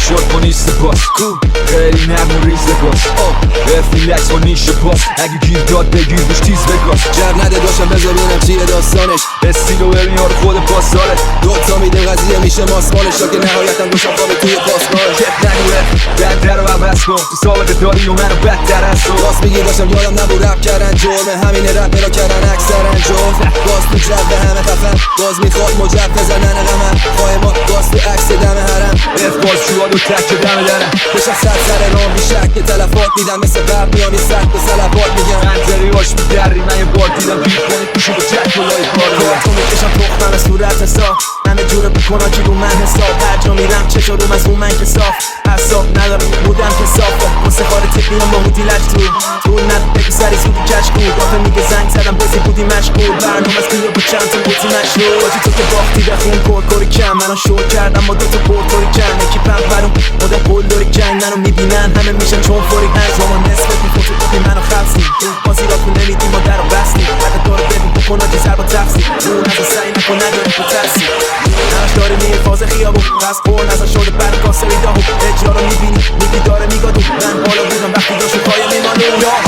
شد کن ایست باز خیلی نرم و ریز باز ریلکس کن نیشه باز اگه گیر داد بگیر روش تیز بگاز جب نده داشتم بذار ببینم چیه داستانش استیل و ببین خود پاسداره دوتا میده قضیه میشه ماسمالش تا که نهایتا دوشم خوابه توی پاسمالش کت نگوه بنده رو عوض کن تو سابقه داری و منو بدتر از تو راست میگی داشتم یادم نبود رپ کردن جرمه همین رپ میرا کردن اکثرا جرم باز تو جب به همه خفن باز میخواد مجب بزنن غمم پای ما باز تو عکس دم حرم باز شواد و تک دم درم بشم صد سر رام بیشک که تلفات میدم مثل برق میانی صد به سلبات میگم منظری هاش میدری من یه بار دیدم گیر کنی توشو با چک و لای کارتون میکشم تخمم صورت حساب همه جوره بکنن که رو من حساب هر جا میرم چشا روم از اون من که صاف حساب ندارم بودم که صافه واسه خاره تکنیم با هودی لج طول ند بگو سری زودی کش کود آفه میگه زنگ زدم بزی بودی مشغول برنامه از بیا با چند تا بودی مشغول بازی تو که باختی بخون کور کم منو شور کردم با دوتا پورتوری کم یکی پم برون مدر قول داری جنگ منو میبینن همه میشن چون فوری هنگ شما نصفت میفوتو کپی منو خبستی بازی را تو نمیدی ما در رو بستی بعد داره ببین بکن آجی زر با تفسی اون از سعی نکن نداری تو ترسی همش داره میه فاز خیابون پس خور نزا شده برد کاسه داهو اجرا رو میبینی میگی داره میگادون من بالا بودم وقتی داشت پای میمانون